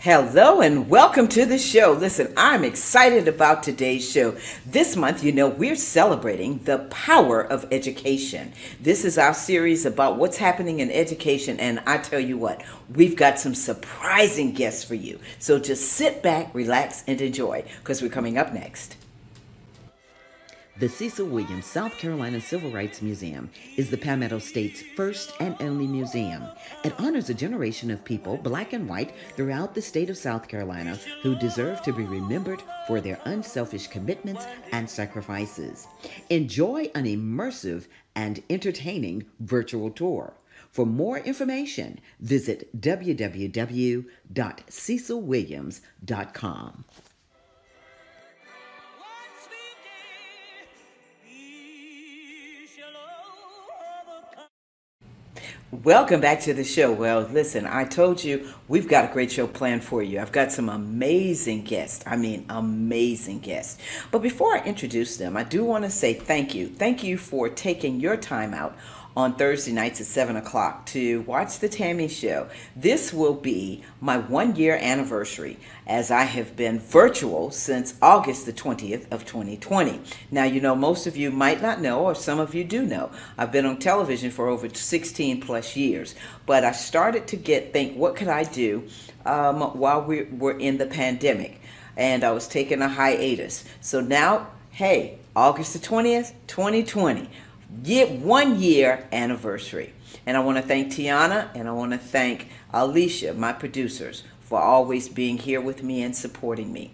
Hello and welcome to the show. Listen, I'm excited about today's show. This month, we're celebrating the power of education. This is our series about what's happening in education, and I tell you what, we've got some surprising guests for you. So just sit back, relax, and enjoy, because we're coming up next. The Cecil Williams South Carolina Civil Rights Museum is the Palmetto State's first and only museum. It honors a generation of people, black and white, throughout the state of South Carolina who deserve to be remembered for their unselfish commitments and sacrifices. Enjoy an immersive and entertaining virtual tour. For more information, visit www.cecilwilliams.com. Welcome back to the show. Well, listen, I told you we've got a great show planned for you. I've got some amazing guests. Amazing guests. But before I introduce them, I do want to say thank you. Thank you for taking your time out on Thursday nights at 7 o'clock to watch the Tammy Show. This will be my 1-year anniversary, as I have been virtual since August the 20th of 2020. Now, most of you might not know, or some of you do know, I've been on television for over 16 plus years, but I started to think, what could I do while we were in the pandemic? And I was taking a hiatus. So now, hey, August the 20th, 2020. 1-year anniversary. And I want to thank Tiana and I want to thank Alicia, my producers, for always being here with me and supporting me.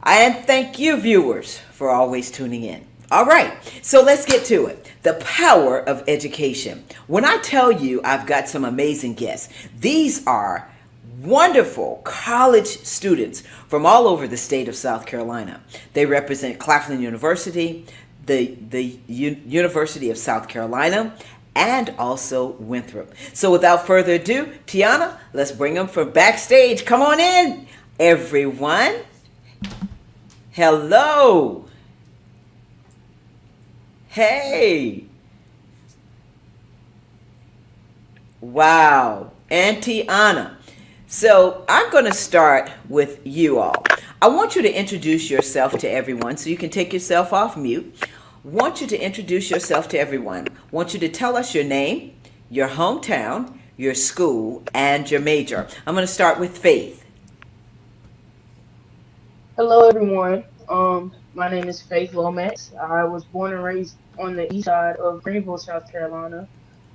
And thank you, viewers, for always tuning in. All right, so let's get to it. The power of education. When I tell you I've got some amazing guests, these are wonderful college students from all over the state of South Carolina. They represent Claflin University, the University of South Carolina, and also Winthrop. So without further ado, Tiana, let's bring them from backstage. Come on in, everyone. Hello. Hey. Wow. And Tiana. So I'm going to start with you all. I want you to introduce yourself to everyone, so you can take yourself off mute. Want you to introduce yourself to everyone. Want you to tell us your name, your hometown, your school, and your major. I'm going to start with Faith. Hello, everyone. My name is Faith Lomax. I was born and raised on the east side of Greenville, South Carolina.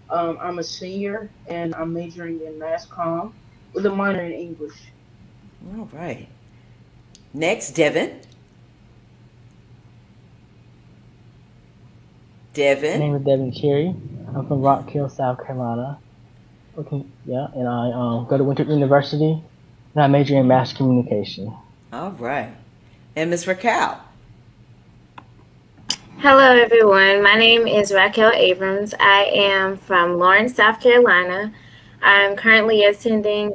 I'm a senior, and I'm majoring in Mass Comm with a minor in English. All right. Next, Devin. Devin. My name is Devin Cherry. I'm from Rock Hill, South Carolina. Okay, yeah, and I go to Winthrop University, and I major in mass communication. All right. And Miss Raquel. Hello, everyone. My name is Raquel Abrams. I am from Lawrence, South Carolina. I'm currently attending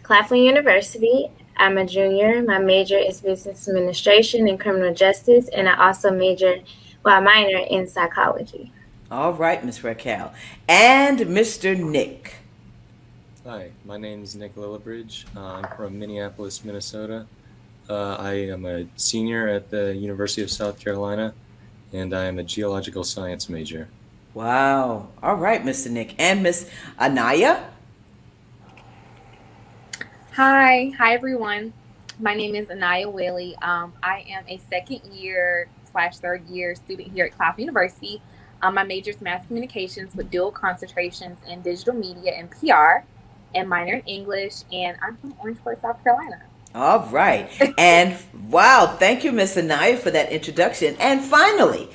Claflin University. I'm a junior. My major is business administration and criminal justice, and I also minor in psychology. All right, Miss Raquel. And Mr. Nick. Hi, my name is Nick Lillibridge. I'm from Minneapolis, Minnesota. I am a senior at the University of South Carolina, and I am a geological science major. Wow. All right, Mr. Nick. And Miss Anaya. Hi everyone. My name is Anaya Whaley. I am a second-year/third year student here at Claflin University. My major is mass communications with dual concentrations in digital media and PR, and minor in English. And I'm from Orangeburg, South Carolina. All right. And wow, thank you, Miss Anaya, for that introduction. And finally,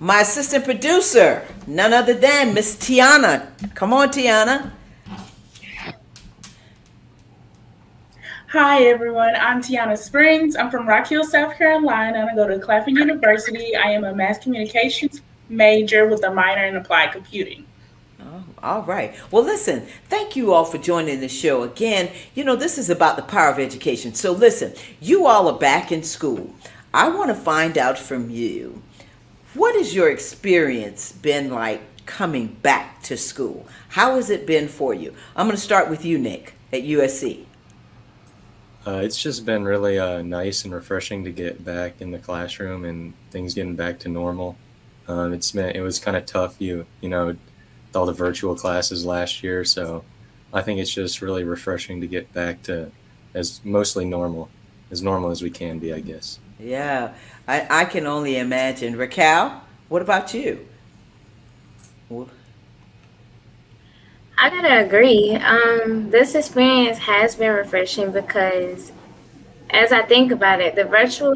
my assistant producer, none other than Miss Tiana. Come on, Tiana. Hi everyone, I'm Tiana Springs. I'm from Rock Hill, South Carolina. I go to Claflin University. I am a mass communications major with a minor in applied computing. Oh, all right. Well, listen, thank you all for joining the show. Again, this is about the power of education. So listen, you all are back in school. I want to find out from you, what has your experience been like coming back to school? How has it been for you? I'm going to start with you, Nick, at USC. It's just been really nice and refreshing to get back in the classroom and things getting back to normal. It was kind of tough, with all the virtual classes last year, so I think it's just really refreshing to get back to as mostly normal as we can be, I guess. Yeah, I can only imagine. Raquel, what about you? Well, I gotta agree. This experience has been refreshing because as I think about it, the virtual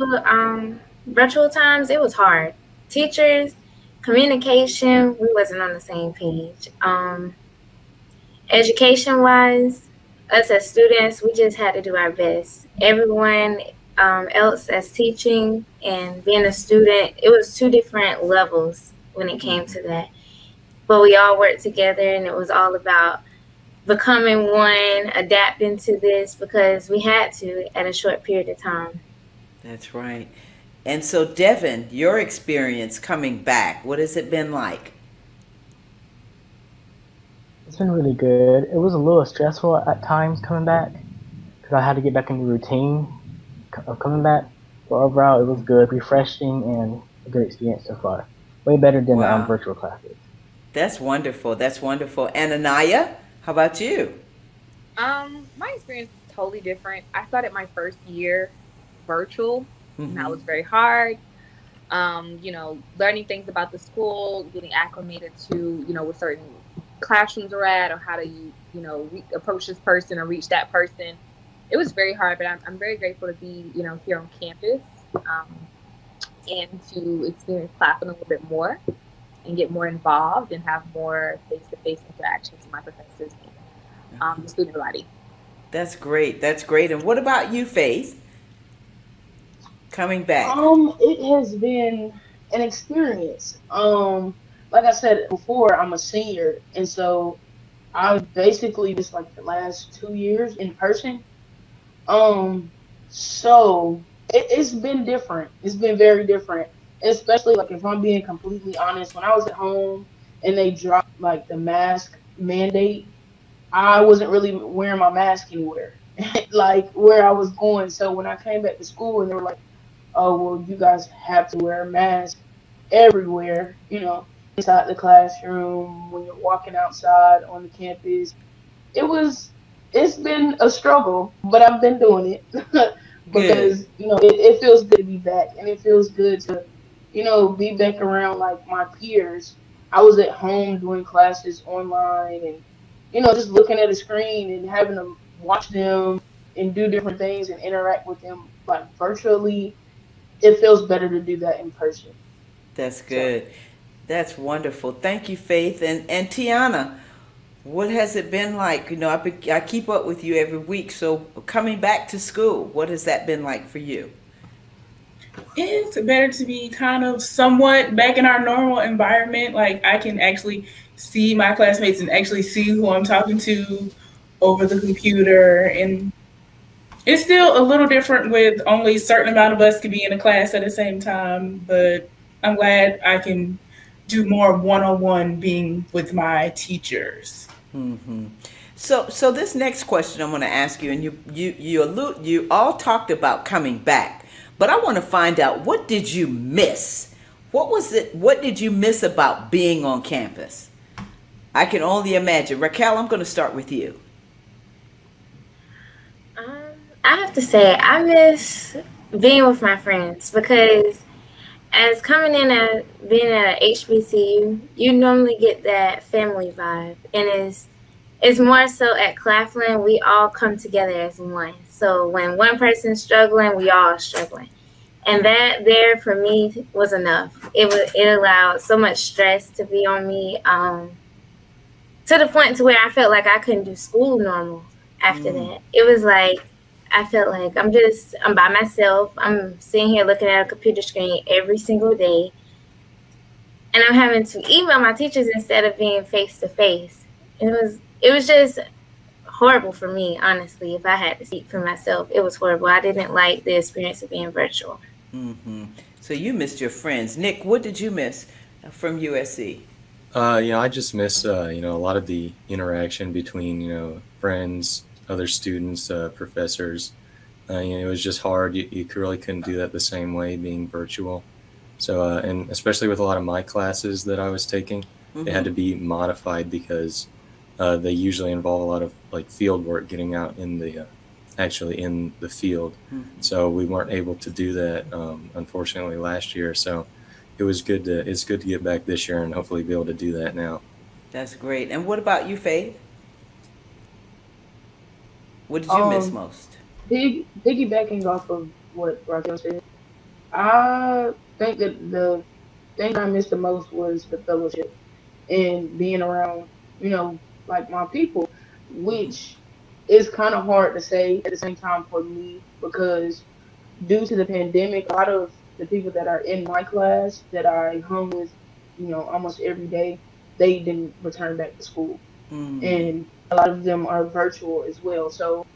times it was hard. Teachers, communication, we wasn't on the same page. Education wise, us as students, we just had to do our best. Everyone else as teaching and being a student, it was two different levels when it came to that. But we all worked together, and it was all about becoming one, adapting to this because we had to at a short period of time. that's right. And so, Devin, your experience coming back, what has it been like? It's been really good. It was a little stressful at times coming back because I had to get back in the routine of coming back. But overall, it was good, refreshing, and a good experience so far. Way better than the Wow, virtual classes. that's wonderful. That's wonderful. And Anaya, how about you? My experience is totally different. I started my first year virtual, and that Mm-hmm. was very hard. Learning things about the school, getting acclimated to, where certain classrooms are at, or how do approach this person or reach that person. It was very hard, but I'm very grateful to be, here on campus, and to experience classroom a little bit more and get more involved and have more face-to-face interactions with my professors and the student body. That's great. That's great. And what about you, Faith, coming back? It has been an experience. Like I said before, I'm a senior, and so I've basically just like the last 2 years in person. Um, so it's been different. It's been very different, especially like if I'm being completely honest. When I was at home and they dropped like the mask mandate, I wasn't really wearing my mask anywhere, like where I was going. So when I came back to school and they were like, "Oh, well, you guys have to wear a mask everywhere," inside the classroom, when you're walking outside on the campus. It was, it's been a struggle, but I've been doing it Good. because, it feels good to be back and it feels good to, be back around like my peers. I was at home doing classes online and, just looking at a screen and having to watch them and do different things and interact with them like virtually. It feels better to do that in person. That's So, good. That's wonderful. Thank you, Faith. And Tiana, what has it been like? I keep up with you every week. So coming back to school, what has that been like for you? It's better to be kind of somewhat back in our normal environment. Like I can actually see my classmates and actually see who I'm talking to over the computer. And it's still a little different with only a certain amount of us can be in a class at the same time, but I'm glad I can do more one-on-one being with my teachers. Hmm. So this next question I'm going to ask you, and you all talked about coming back, but I want to find out, what did you miss? What was it? What did you miss about being on campus? I can only imagine. Raquel, I'm going to start with you. Um, I have to say, I miss being with my friends because as coming in at being at a HBCU, you normally get that family vibe, and it's more so at Claflin, we all come together as one. So when one person's struggling, we all are struggling. And that there for me was enough. It allowed so much stress to be on me, to the point to where I felt like I couldn't do school normal after Mm, that. It was like I felt like I'm by myself. I'm sitting here looking at a computer screen every single day, and I'm having to email my teachers instead of being face to face. It was just horrible for me, honestly. If I had to speak for myself, it was horrible. I didn't like the experience of being virtual. hmm. So you missed your friends. Nick, what did you miss from USC? I just miss, a lot of the interaction between, friends, other students, professors. It was just hard. You really couldn't do that the same way being virtual. So, and especially with a lot of my classes that I was taking, they had to be modified because they usually involve a lot of like field work, getting out in the actually in the field. So we weren't able to do that, unfortunately, last year. So it's good to get back this year and hopefully be able to do that now. That's great. And what about you, Faith? What did you miss most? Piggybacking off of what Raquel said, I think that the thing I missed the most was the fellowship and being around, like my people, which is kind of hard to say at the same time for me because due to the pandemic, a lot of the people that are in my class that I hung with, almost every day, they didn't return back to school. And a lot of them are virtual as well. So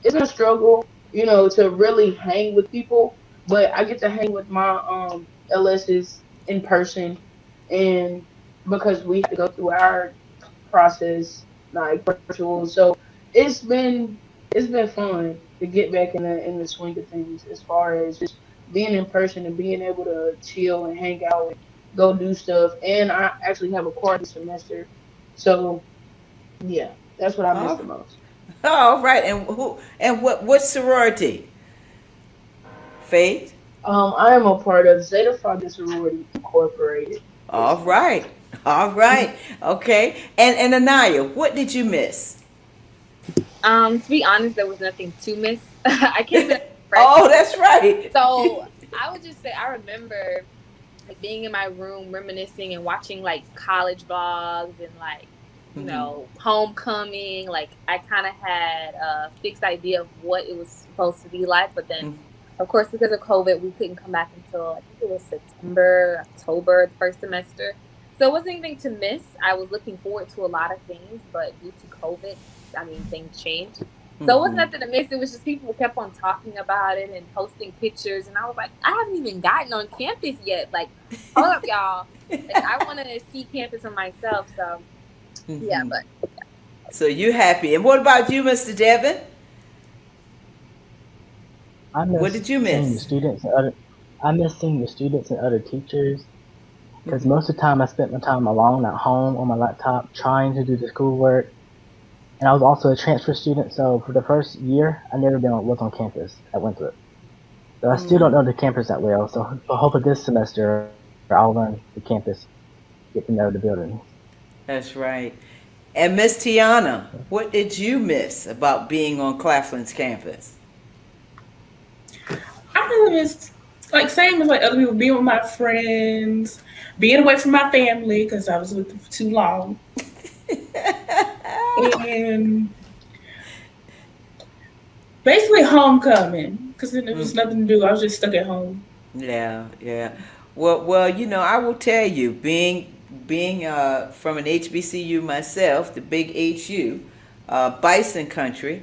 it's a struggle, to really hang with people. But I get to hang with my LSs in person, and because we have to go through our process like virtual, so it's been it's been fun to get back in the swing of things as far as just being in person and being able to chill and hang out and go do stuff. And I actually have a quarter semester, so yeah, that's what I miss the Oh, most. all right. And who and what sorority? Faith? I am a part of Zeta Phi Sorority Incorporated. All Yes. right. All right. Okay. And Anaya, what did you miss? To be honest, there was nothing to miss. I came in fresh, Oh, that's right. so I would just say I remember like being in my room reminiscing and watching like college vlogs and like homecoming. Like I kind of had a fixed idea of what it was supposed to be like, but then of course because of COVID we couldn't come back until I think it was September, October, the first semester. So it wasn't anything to miss. I was looking forward to a lot of things, but due to COVID, I mean, things changed. So it wasn't nothing to miss. It was just people kept on talking about it and posting pictures. And I was like, I haven't even gotten on campus yet. Like, hold up, y'all. Like, I want to see campus for myself. So, yeah, but. So you happy. And what about you, Mr. Devin? I What miss did you seeing the miss? students and other. I miss seeing the students and other teachers because most of the time I spent my time alone at home on my laptop trying to do the schoolwork. And I was also a transfer student, so for the first year, I never was on campus at Winthrop. So I still don't know the campus that well. So hopefully this semester I'll learn the campus, get to know the buildings. That's right. And Miss Tiana, what did you miss about being on Claflin's campus? I really miss, like, same as like other people, being with my friends, being away from my family because I was with them for too long, and basically homecoming because then there was nothing to do. I was just stuck at home. Yeah, yeah. Well, I will tell you, being from an HBCU myself, the big HU, Bison Country,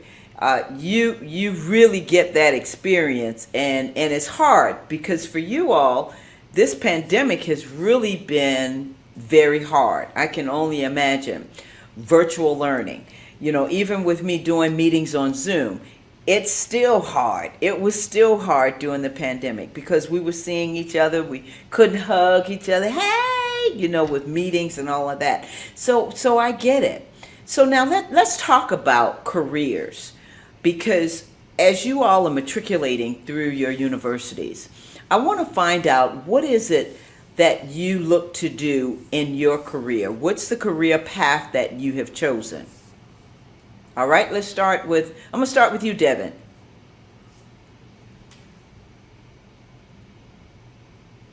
you really get that experience, and it's hard because for you all, this pandemic has really been very hard. I can only imagine virtual learning. Even with me doing meetings on Zoom, it's still hard. It was still hard during the pandemic because we were seeing each other. We couldn't hug each other. Hey, with meetings and all of that. So I get it. So now let's talk about careers because as you all are matriculating through your universities, I want to find out what is it that you look to do in your career? What's the career path that you have chosen? All right, I'm going to start with you, Devin.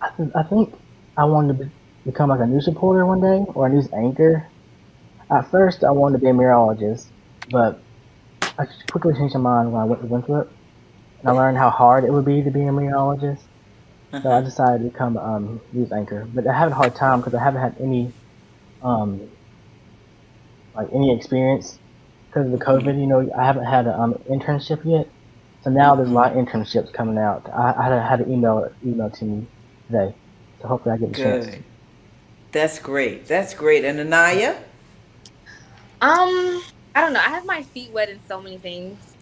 I think I wanted to become like a news reporter one day or a news anchor. At first, I wanted to be a meteorologist, but I quickly changed my mind when I went to Winthrop, and I learned how hard it would be to be a meteorologist. So I decided to become a news anchor. But I have a hard time because I haven't had um, any experience because of the COVID. I haven't had an internship yet. So now there's a lot of internships coming out. I had an email to me today. So hopefully I get a chance to. Good. That's great. That's great. And Anaya? I don't know. I have my feet wet in so many things.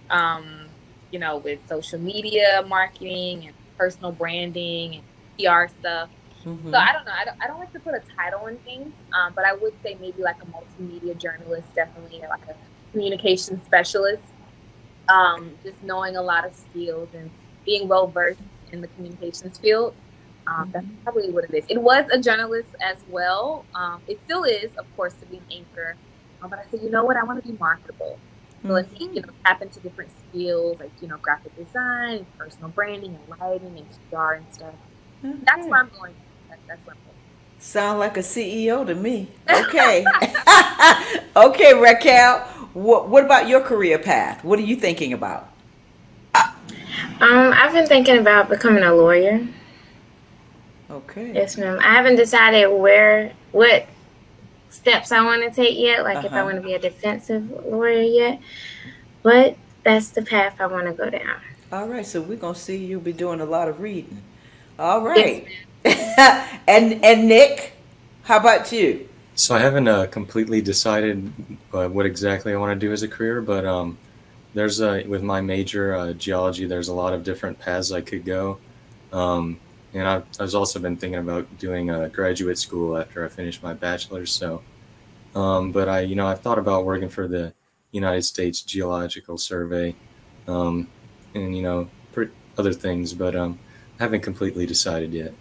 with social media marketing and personal branding and PR stuff. So Mm-hmm. I don't know. I don't like to put a title on things, but I would say maybe like a multimedia journalist, definitely, or like a communication specialist. Just knowing a lot of skills and being well versed in the communications field. That's probably what it is. It was a journalist as well. It still is, of course, to be an anchor. But I said, you know what? I want to be marketable. So let me, Mm-hmm. tap into different skills like, graphic design, personal branding, and lighting, and PR and stuff. That's Okay. where I'm going. That's where I'm Sound like a CEO to me. Okay. Okay, Raquel. What about your career path? What are you thinking about? I've been thinking about becoming a lawyer. Okay. Yes, ma'am. I haven't decided what steps I want to take yet, like if I Uh-huh. want to be a defensive lawyer yet, but that's the path I want to go down. All right, so we're gonna see you'll be doing a lot of reading. All Yes, right. And Nick, how about you? So I haven't completely decided what exactly I want to do as a career, but there's with my major geology, there's a lot of different paths I could go. Um, and I've also been thinking about doing a graduate school after I finish my bachelor's. So, but I've thought about working for the United States Geological Survey, um, and other things, but I haven't completely decided yet.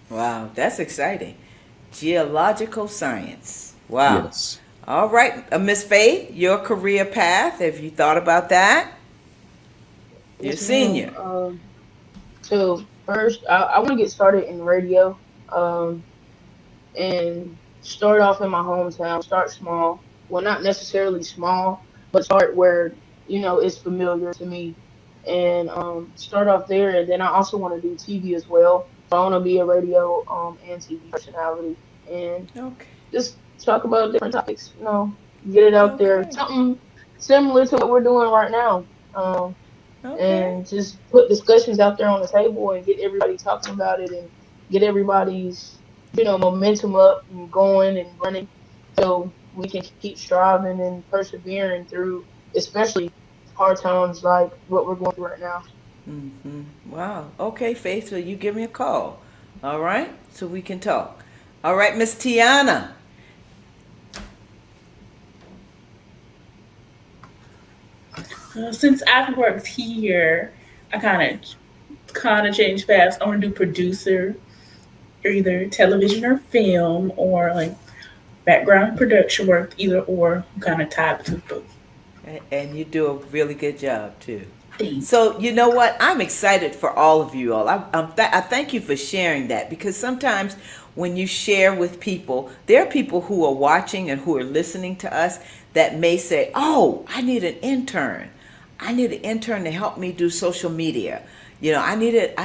Wow, that's exciting. Geological science. Wow. Yes. All right, Miss Faith, your career path. Have you thought about that? You're a Yes, ma'am. senior. So first, I want to get started in radio. Um, and start off in my hometown. Start small. Well, not necessarily small, but start where it's familiar to me, and start off there. And then I also want to do TV as well. So I want to be a radio and TV personality, and Okay. just talk about different topics. Get it out there. Okay. Something similar to what we're doing right now. Okay. And just put discussions out there on the table and get everybody talking about it and get everybody's momentum up and going and running so we can keep striving and persevering through especially hard times like what we're going through right now. Mm-hmm. Wow. Okay, Faith, so you give me a call. All right? So we can talk. All right, Miss Tiana. Since I've worked here, I kind of changed paths. I want to do producer, or either television or film, or like background production work, either or. I'm kind of tied to both. And you do a really good job, too. Thanks. So you know what? I'm excited for all of you all. I thank you for sharing that because sometimes when you share with people, there are people who are watching and who are listening to us that may say, "Oh, I need an intern. I need an intern to help me do social media. I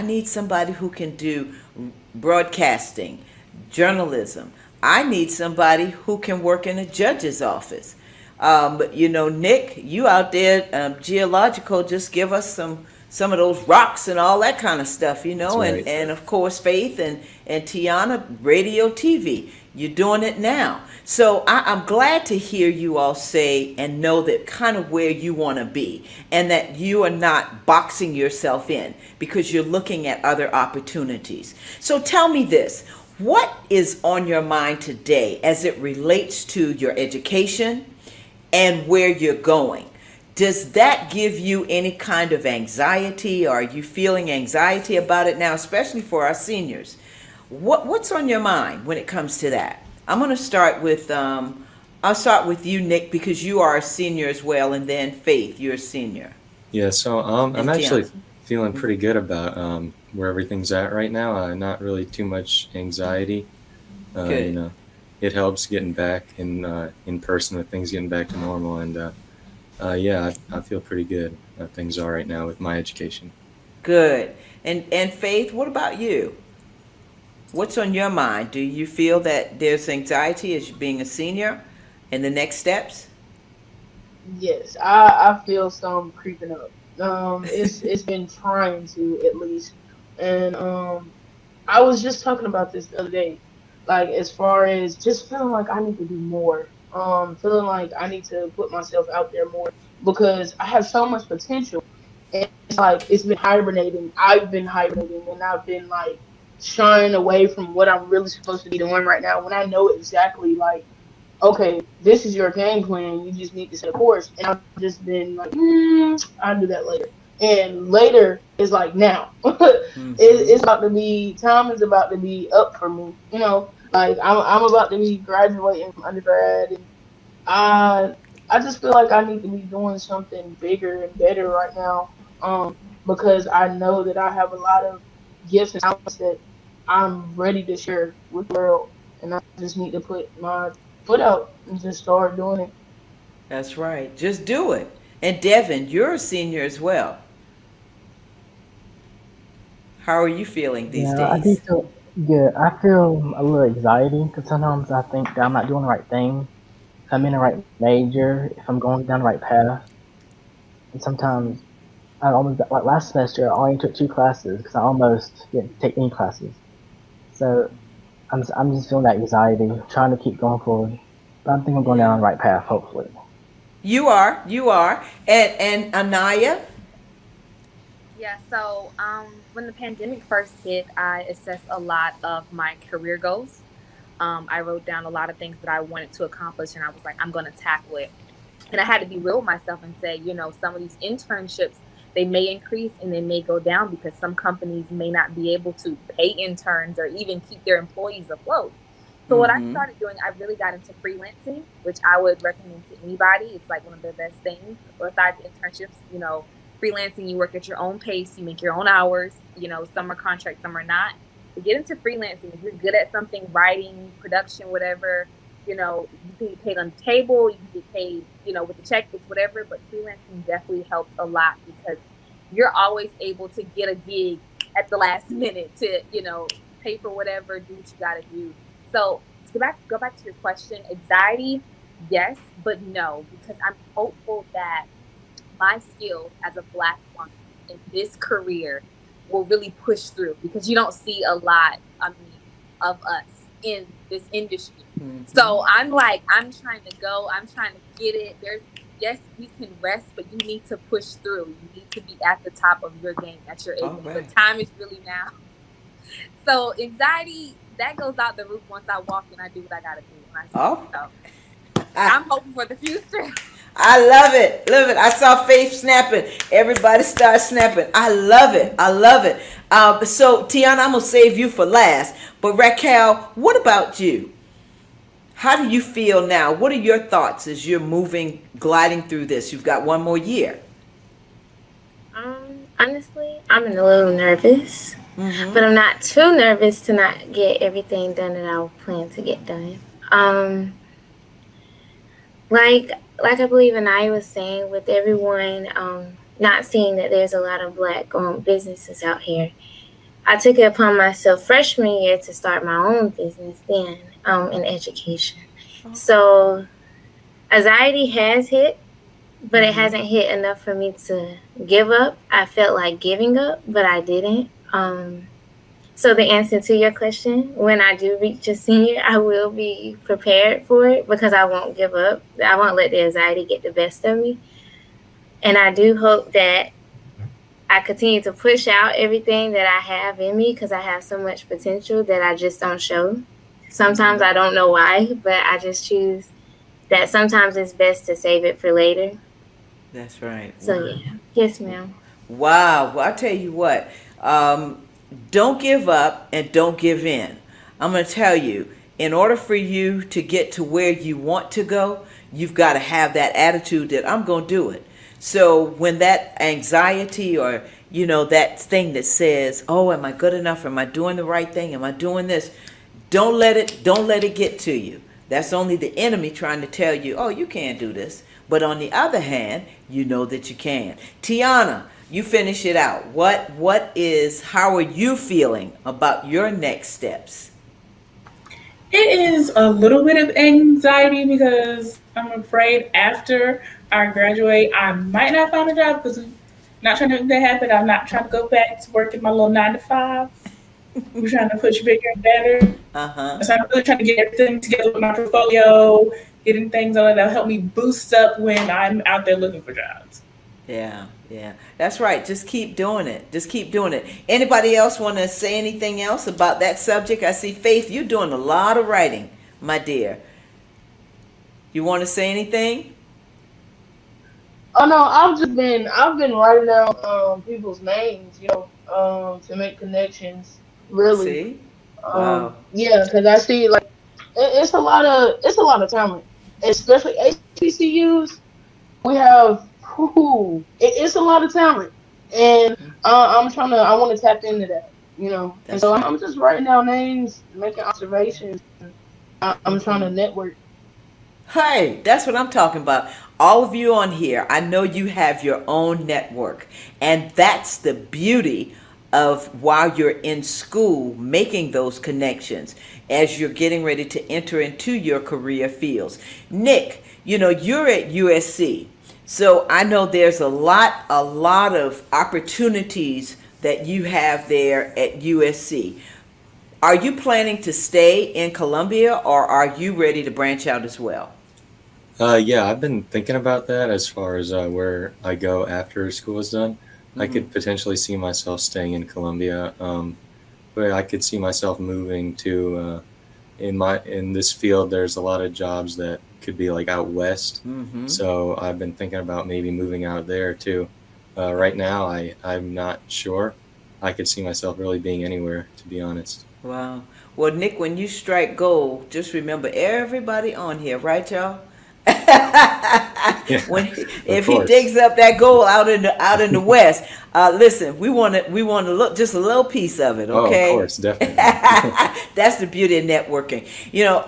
need somebody who can do broadcasting, journalism. I need somebody who can work in a judge's office." But Nick, you out there, geological, just give us some of those rocks and all that kind of stuff, That's and right. and of course Faith and Tiana, radio, TV. You're doing it now, so I'm glad to hear you all say and know that kind of where you want to be, and that you are not boxing yourself in because you're looking at other opportunities. So tell me this. What is on your mind today as it relates to your education and where you're going? Does that give you any kind of anxiety? Or are you feeling anxiety about it now, especially for our seniors? What's on your mind when it comes to that? I'm going to start with I'll start with you, Nick, because you are a senior as well, and then Faith, you're a senior, Yeah, so I'm and actually Tiana. feeling pretty good about where everything's at right now. Not really too much anxiety. Uh, you Good. know, it helps getting back in person with things getting back to normal, and yeah, I feel pretty good how things are right now with my education. Good. And Faith, what about you? What's on your mind? Do you feel that there's anxiety as being a senior and the next steps? Yes, I feel some creeping up. It's been trying to at least, and I was just talking about this the other day, like as far as just feeling like I need to do more. Feeling like I need to put myself out there more because I have so much potential. And it's like it's been hibernating. I've been hibernating, and I've been like shying away from what I'm really supposed to be doing right now. When I know exactly, like, okay, this is your game plan. You just need to set a course. And I've just been like, I'll do that later. And later is like now. It's about to be, time is about to be up for me. You know, like I'm about to be graduating from undergrad, and I I just feel like I need to be doing something bigger and better right now. Because I know that I have a lot of gifts and talents that I'm ready to share with the world, and I just need to put my foot out and just start doing it. That's right. Just do it. And Devin, you're a senior as well. How are you feeling these Yeah, I do days? feel good. I feel a little anxiety because sometimes I think that I'm not doing the right thing. If I'm in the right major, if I'm going down the right path. And sometimes I almost, like last semester, I only took 2 classes because I almost didn't take any classes. So I'm just feeling that anxiety, trying to keep going forward. But I think I'm going down Yeah. the right path, hopefully. You are. You are. And Anaya? Yeah, so when the pandemic first hit, I assessed a lot of my career goals. I wrote down a lot of things that I wanted to accomplish, and I was like, I'm going to tackle it. And I had to be real with myself and say, some of these internships, they may increase and they may go down because some companies may not be able to pay interns or even keep their employees afloat. So what I Mm-hmm. started doing, I really got into freelancing, which I would recommend to anybody. It's like one of the best things besides internships. Freelancing, you work at your own pace, you make your own hours. Some are contract, some are not. But get into freelancing. If you're good at something, writing, production, whatever, you can get paid on the table, you can get paid, with the checkbooks, whatever. But freelancing definitely helped a lot because you're always able to get a gig at the last minute to, pay for whatever, do what you got to do. So to go back to your question, anxiety, yes, but no, because I'm hopeful that my skills as a Black woman in this career will really push through because you don't see a lot, of us in this industry. Mm-hmm. So I'm trying to go, I'm trying to get it. Yes, we can rest, but you need to push through. You need to be at the top of your game at your age. All The right. time is really now. So anxiety, that goes out the roof once I walk and I do what I gotta do when I speak. Oh, So I, I'm hoping for the future. I love it. Love it. I saw Faith snapping. Everybody start snapping. I love it. I love it. So, Tiana, I'm going to save you for last. But, Raquel, what about you? How do you feel now? What are your thoughts as you're moving, gliding through this? You've got one more year. Honestly, I'm a little nervous, Mm-hmm. but I'm not too nervous to not get everything done that I plan to get done. Like like I believe Anaya was saying, with everyone not seeing that there's a lot of Black owned businesses out here, I took it upon myself freshman year to start my own business then in education. So anxiety has hit, but it Mm-hmm. hasn't hit enough for me to give up. I felt like giving up, but I didn't. So the answer to your question, when I do reach a senior, I will be prepared for it because I won't give up. I won't let the anxiety get the best of me. And I do hope that I continue to push out everything that I have in me because I have so much potential that I just don't show. Sometimes I don't know why, but I just choose that sometimes it's best to save it for later. That's right. So yeah. Yes, ma'am. Wow. Well, I tell you what, um, don't give up and don't give in. I'm going to tell you, in order for you to get to where you want to go, you've got to have that attitude that I'm going to do it. So when that anxiety or, that thing that says, oh, am I good enough? Am I doing the right thing? Am I doing this? Don't let it get to you. That's only the enemy trying to tell you, oh, you can't do this. But on the other hand, you know that you can. Tiana, you finish it out. How are you feeling about your next steps? It is a little bit of anxiety because I'm afraid after I graduate, I might not find a job because I'm not trying to make that happen. I'm not trying to go back to work in my little 9 to 5. We're trying to push bigger and better. Uh-huh. So I'm really trying to get everything together with my portfolio, getting things on it that'll help me boost up when I'm out there looking for jobs. Yeah, yeah. That's right. Just keep doing it. Just keep doing it. Anybody else want to say anything else about that subject? I see Faith, you're doing a lot of writing, my dear. You want to say anything? Oh no, I've been writing down people's names, to make connections. Really, See? Wow. yeah, because I see like it's a lot of talent, especially HBCUs. We have it's a lot of talent, and I want to tap into that. And That's so right. I'm just writing down names, making observations. I'm trying to network. Hey, that's what I'm talking about. All of you on here, I know you have your own network. And that's the beauty of while you're in school making those connections as you're getting ready to enter into your career fields. Nick, you're at USC. So I know there's a lot of opportunities that you have there at USC. Are you planning to stay in Columbia or are you ready to branch out as well? Yeah, I've been thinking about that as far as where I go after school is done. I could potentially see myself staying in Columbia, but I could see myself moving to in this field. There's a lot of jobs that could be like out west, so I've been thinking about maybe moving out there too. Right now, I'm not sure. I could see myself really being anywhere, to be honest. Wow. Well, Nick, when you strike gold, just remember everybody on here, right, y'all? Yeah, When of if he course. digs up that gold out in the west, listen, we want to look just a little piece of it, Oh, of okay? course, definitely. That's the beauty of networking.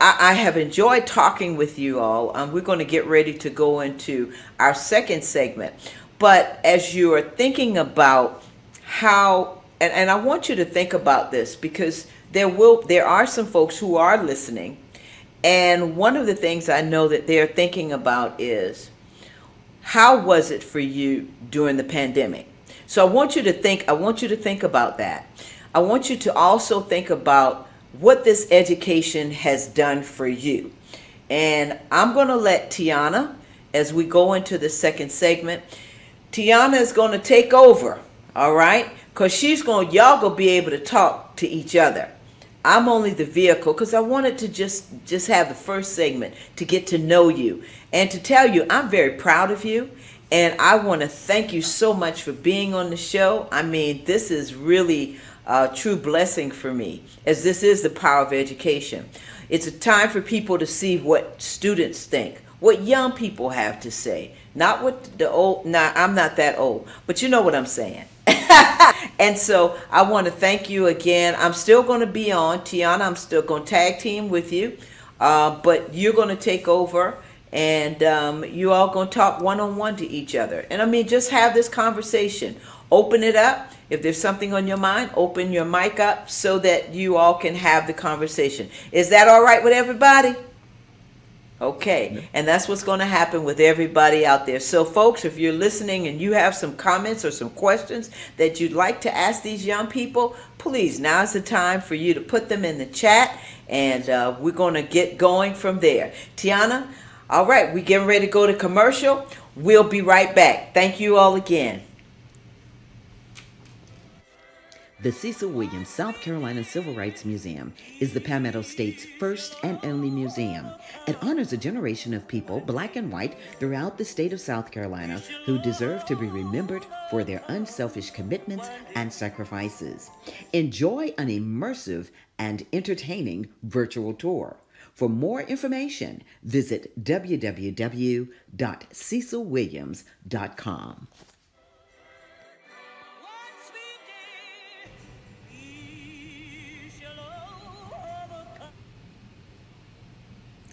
I have enjoyed talking with you all. We're going to get ready to go into our second segment, but as you are thinking about how, and I want you to think about this because there are some folks who are listening, and one of the things I know that they're thinking about is how was it for you during the pandemic? So I want you to think about that. I want you to also think about what this education has done for you. And I'm going to let Tiana, as we go into the second segment, Tiana is going to take over, all right? Because y'all going to be able to talk to each other. I'm only the vehicle because I wanted to just have the first segment to get to know you and to tell you I'm very proud of you. And I want to thank you so much for being on the show. I mean, this is really a true blessing for me, as this is the power of education. It's a time for people to see what students think, what young people have to say, not what the old. Nah, I'm not that old, but you know what I'm saying. And so I want to thank you again. I'm still going to be on, Tiana. I'm still going to tag team with you, but you're going to take over, and you all going to talk one-on-one to each other. And I mean, just have this conversation. Open it up. If there's something on your mind, open your mic up so that you all can have the conversation. Is that all right with everybody? Okay, and that's what's going to happen with everybody out there. So, folks, if you're listening and you have some comments or some questions that you'd like to ask these young people, please, now's the time for you to put them in the chat, and we're going to get going from there. Tiana, all right, we're getting ready to go to commercial. We'll be right back. Thank you all again. The Cecil Williams South Carolina Civil Rights Museum is the Palmetto State's first and only museum. It honors a generation of people, black and white, throughout the state of South Carolina who deserve to be remembered for their unselfish commitments and sacrifices. Enjoy an immersive and entertaining virtual tour. For more information, visit www.cecilwilliams.com.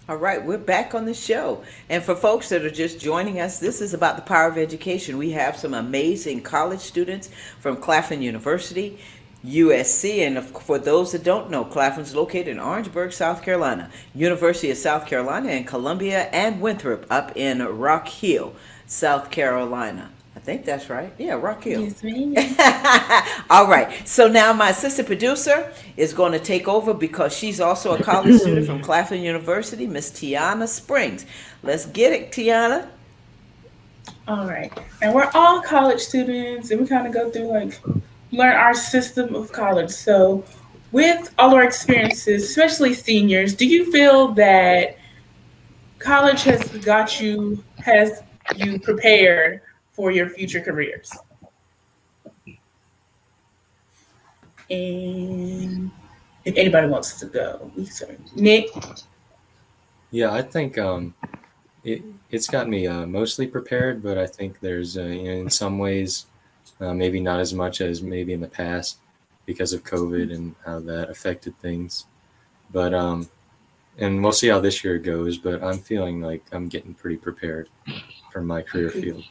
All right, we're back on the show. And for folks that are just joining us, this is about the power of education. We have some amazing college students from Claflin University, USC, and for those that don't know, Claflin's located in Orangeburg, South Carolina, University of South Carolina in Columbia, and Winthrop up in Rock Hill, South Carolina. I think that's right. Yeah, Rock Hill. Yes, ma'am. All right. So now my assistant producer is going to take over because she's also a college student from Claflin University, Miss Tiana Springs. Let's get it, Tiana. All right. And we're all college students and we kind of go through like learn our system of college. So with all our experiences, especially seniors, do you feel that college has you prepared for your future careers? And if anybody wants to go, we can Nick. Yeah, I think it's got me mostly prepared, but I think there's in some ways maybe not as much as maybe in the past because of COVID and how that affected things. But and we'll see how this year goes. But I'm feeling like I'm getting pretty prepared for my career field.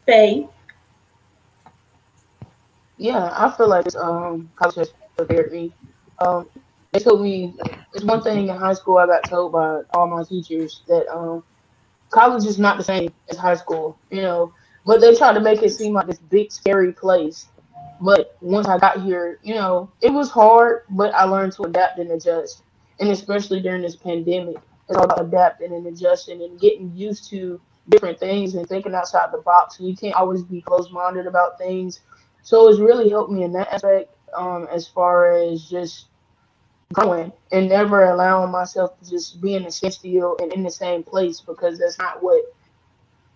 Faye. Yeah, I feel like college has prepared me. Um, they told me it's one thing in high school I got told by all my teachers that college is not the same as high school, but they try to make it seem like this big scary place. But once I got here, it was hard, but I learned to adapt and adjust. And especially during this pandemic, it's all about adapting and adjusting and getting used to different things and thinking outside the box. And you can't always be closed-minded about things. So it's really helped me in that aspect, as far as just growing and never allowing myself to just be in the same steel and in the same place, because that's not what,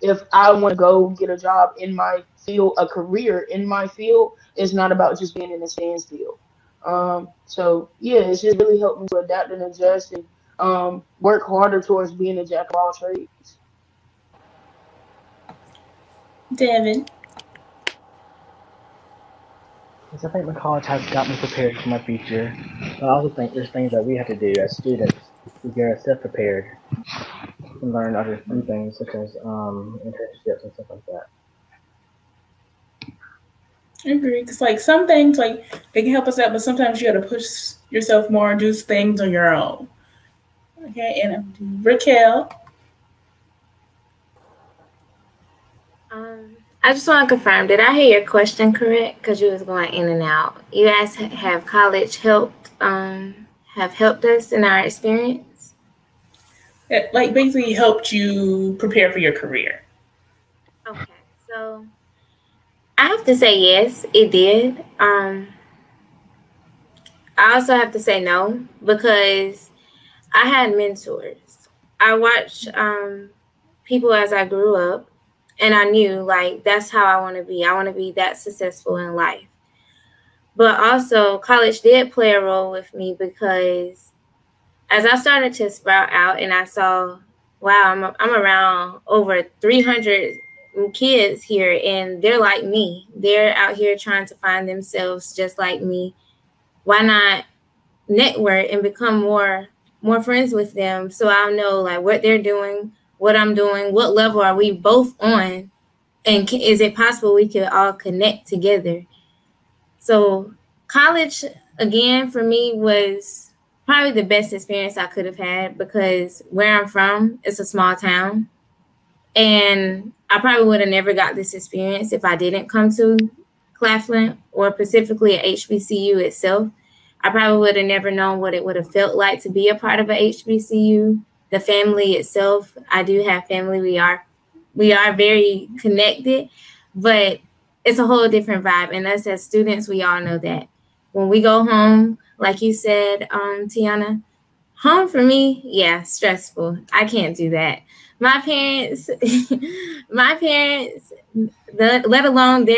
if I want to go get a job in my field, a career in my field, it's not about just being in a standstill. So yeah, it's just really helped me to adapt and adjust and work harder towards being a jack of all trades. Devin. Yes, I think my college has got me prepared for my future. But I also think there's things that we have to do as students to get ourselves prepared and learn other new things such as internships and stuff like that. I agree. Because like some things like they can help us out, but sometimes you got to push yourself more and do things on your own. Okay, and Raquel. I just want to confirm, did I hear your question correct? Because you was going in and out. You guys have college have helped us in our experience? It like basically helped you prepare for your career. Okay, so I have to say yes, it did. I also have to say no, because I had mentors. I watched people as I grew up, and I knew like that's how I want to be. I want to be that successful in life. But also college did play a role with me, because as I started to sprout out and I saw, wow, I'm around over 300 kids here and they're like me. They're out here trying to find themselves just like me. Why not network and become more friends with them, so I'll know like what they're doing, what I'm doing, what level are we both on, and is it possible we could all connect together. So college, again, for me was probably the best experience I could have had, because where I'm from, it's a small town. And I probably would have never got this experience if I didn't come to Claflin, or specifically at HBCU itself. I probably would have never known what it would have felt like to be a part of a HBCU. The family itself, I do have family. We are very connected, but it's a whole different vibe. And us as students, we all know that. When we go home, like you said, Tiana, home for me, yeah, stressful. I can't do that. My parents, let alone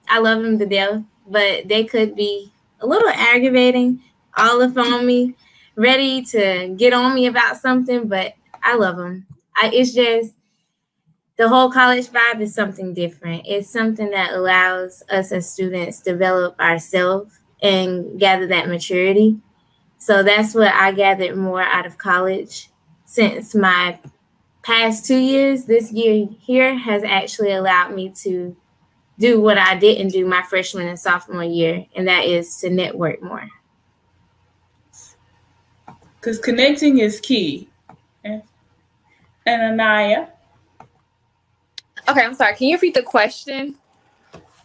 I love them to death, but they could be a little aggravating, all up on me, ready to get on me about something, but I love them. It's just the whole college vibe is something different. It's something that allows us as students to develop ourselves and gather that maturity. So that's what I gathered more out of college. Since my past 2 years, this year here has actually allowed me to do what I didn't do my freshman and sophomore year, and that is to network more. Because connecting is key. And Anaya. Okay, I'm sorry. Can you repeat the question?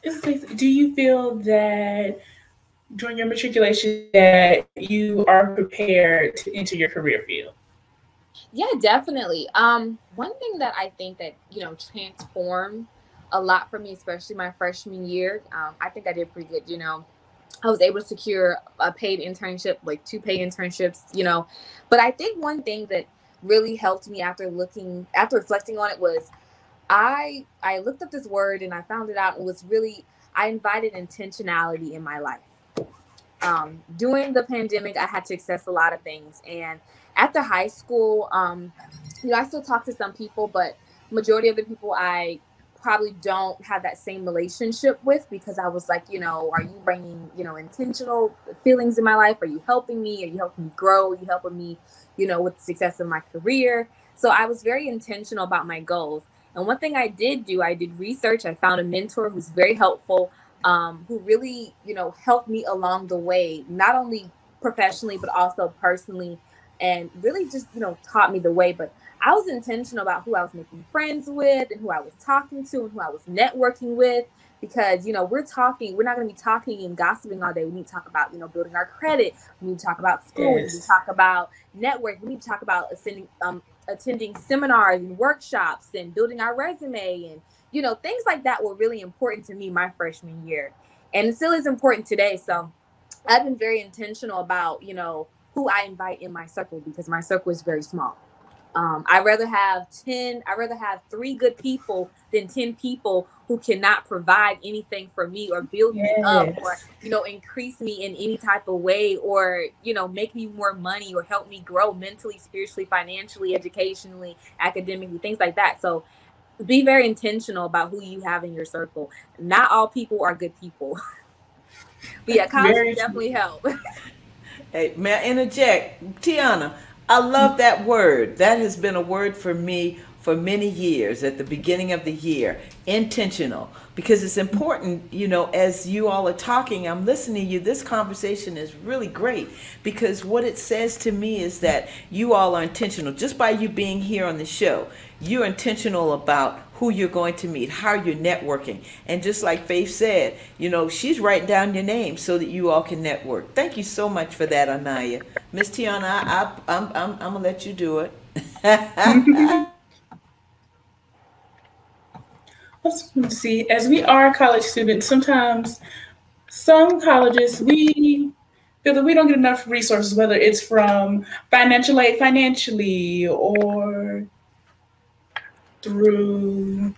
Do you feel that during your matriculation that you are prepared to enter your career field? Yeah, definitely. One thing that I think that, transformed a lot for me, especially my freshman year, I think I did pretty good. I was able to secure a paid internship, like 2 paid internships, But I think one thing that really helped me after reflecting on it was I looked up this word and I found it out. It was really, I invited intentionality in my life. During the pandemic, I had to access a lot of things. And after high school, I still talk to some people, but majority of the people I probably don't have that same relationship with, because I was like, are you bringing, intentional feelings in my life? Are you helping me? Are you helping me grow? Are you helping me, with the success of my career? So I was very intentional about my goals. And one thing I did do, I did research. I found a mentor who's very helpful, who really, helped me along the way, not only professionally, but also personally, and really just, taught me the way. But I was intentional about who I was making friends with and who I was talking to and who I was networking with, because, we're not going to be talking and gossiping all day. We need to talk about, building our credit. We need to talk about school. We need to talk about network. We need to talk about attending seminars and workshops and building our resume, and things like that were really important to me my freshman year, and it still is important today. So I've been very intentional about who I invite in my circle, because my circle is very small. I'd rather have 3 good people than 10 people who cannot provide anything for me or build me up, or increase me in any type of way, or make me more money or help me grow mentally, spiritually, financially, educationally, academically, things like that. So be very intentional about who you have in your circle. Not all people are good people. But yeah, college definitely help. Hey, may I interject? Tiana, I love that word. That has been a word for me for many years at the beginning of the year. Intentional. Because it's important, as you all are talking, I'm listening to you. This conversation is really great, because what it says to me is that you all are intentional. Just by you being here on the show, you're intentional about who you're going to meet, how you're networking. And just like Faith said, she's writing down your name so that you all can network. Thank you so much for that, Anaya. Miss Tiana, I'm going to let you do it. Let's see. As we are college students, sometimes some colleges, we feel that we don't get enough resources, whether it's from financial aid financially, or through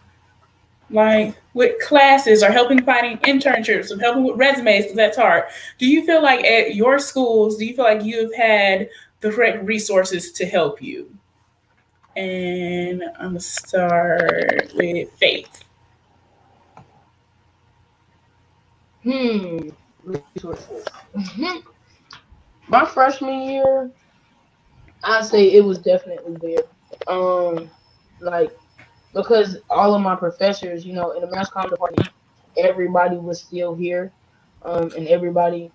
like with classes, or helping finding internships, or helping with resumes, because that's hard. Do you feel like at your schools, do you feel like you've had the correct resources to help you? And I'm gonna start with Faith. Resources. My freshman year, I'd say it was definitely there. Like, because all of my professors, in the mass comm department, everybody was still here, and everybody,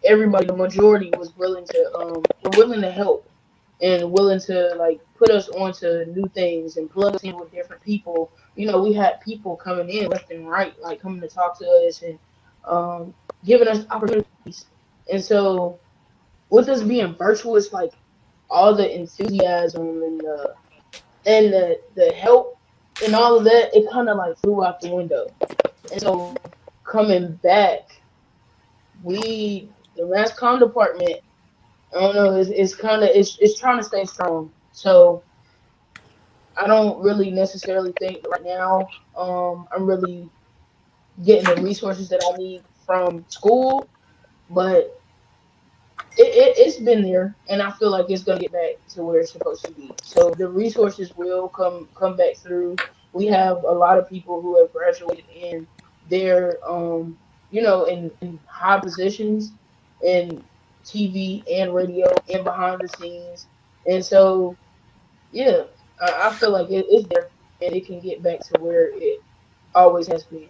the majority was willing to help, and willing to like put us onto new things and plug us in with different people. We had people coming in left and right, like coming to talk to us and giving us opportunities. And so with us being virtual, it's like all the enthusiasm and the help and all of that, it kind of like flew out the window. And so coming back, the mass comm department, I don't know, it's trying to stay strong. So I don't really necessarily think right now I'm really getting the resources that I need from school, but it's been there, and I feel like it's gonna get back to where it's supposed to be. So the resources will come back through. We have a lot of people who have graduated in their in high positions in TV and radio and behind the scenes, and so yeah, I feel like it's there, and it can get back to where it always has been.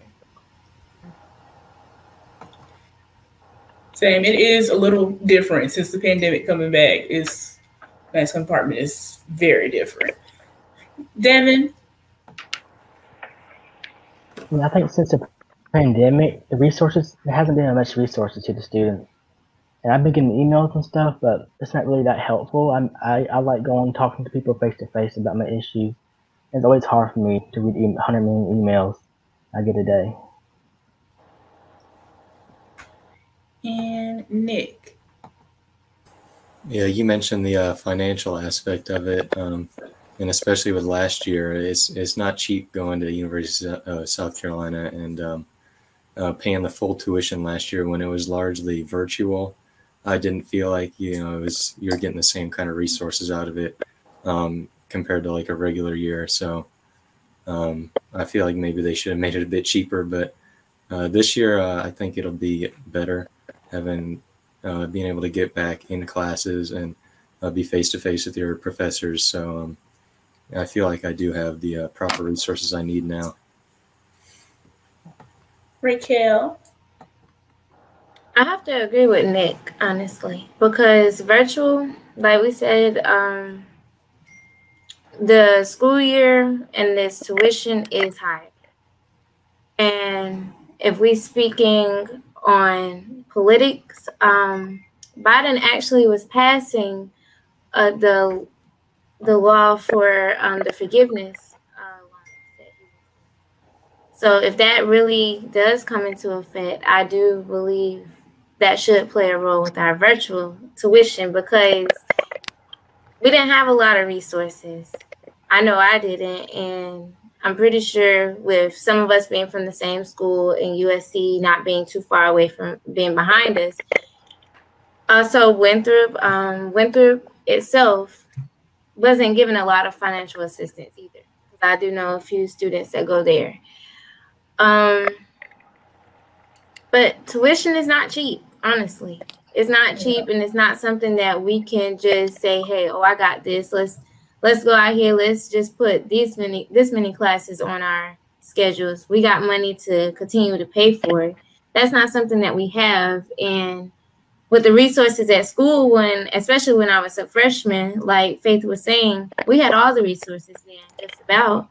Same. It is a little different since the pandemic coming back. Is mass compartment is very different. Devin? I think since the pandemic, there hasn't been much resources to the students. and I've been getting emails and stuff, but it's not really that helpful. I like going talking to people face to face about my issue. It's always hard for me to read 100 million emails I get a day. And Nick. Yeah, you mentioned the financial aspect of it, and especially with last year, it's not cheap going to University of South Carolina and paying the full tuition last year when it was largely virtual. I didn't feel like you're getting the same kind of resources out of it compared to like a regular year. So I feel like maybe they should have made it a bit cheaper, but this year I think it'll be better having being able to get back in classes and be face to face with your professors. So I feel like I do have the proper resources I need now. Raquel. I have to agree with Nick, honestly, because virtual, like we said, the school year and this tuition is high. And if we speaking on politics, Biden actually was passing the law for the forgiveness line. So if that really does come into effect, I do believe that should play a role with our virtual tuition, because we didn't have a lot of resources. I know I didn't, and I'm pretty sure with some of us being from the same school and USC not being too far away from being behind us. Also, Winthrop itself wasn't given a lot of financial assistance either. I do know a few students that go there. But tuition is not cheap, honestly. It's not cheap, and it's not something that we can just say, hey, oh, I got this. Let's go out here. Let's just put this many classes on our schedules. We got money to continue to pay for it. That's not something that we have. And with the resources at school, especially when I was a freshman, like Faith was saying, we had all the resources then, just about.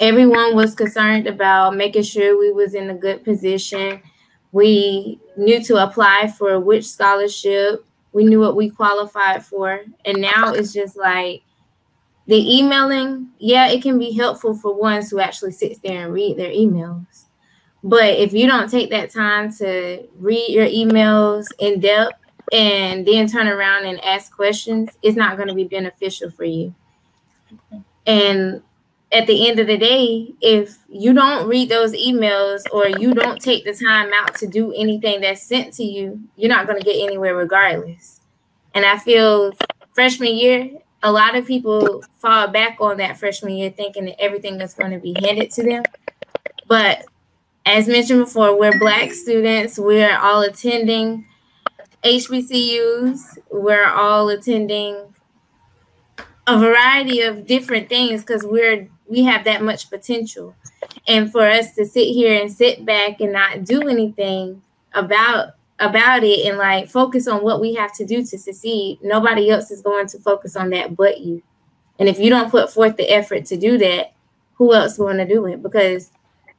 Everyone was concerned about making sure we was in a good position. We knew to apply for which scholarship. We knew what we qualified for. And now it's just like the emailing, yeah, it can be helpful for ones who actually sits there and read their emails. But if you don't take that time to read your emails in depth and then turn around and ask questions, it's not going to be beneficial for you. And at the end of the day, if you don't read those emails or you don't take the time out to do anything that's sent to you, you're not going to get anywhere regardless. And I feel freshman year, a lot of people fall back on that freshman year thinking that everything is going to be handed to them. But as mentioned before, we're Black students. We're all attending HBCUs. We're all attending a variety of different things because we have that much potential. And for us to sit here and sit back and not do anything about it and like focus on what we have to do to succeed, nobody else is going to focus on that but you. And if you don't put forth the effort to do that, who else is going to do it? Because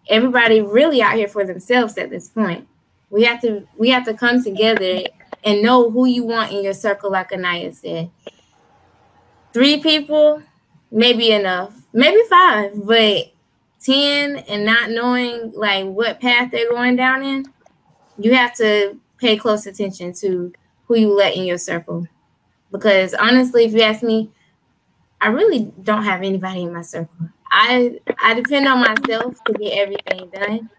everybody really out here for themselves at this point. We have to come together and know who you want in your circle, like Anaya said. 3 people, maybe enough, maybe 5, but 10 and not knowing like what path they're going down in, you have to pay close attention to who you let in your circle. Because honestly, if you ask me, I really don't have anybody in my circle. I depend on myself to get everything done.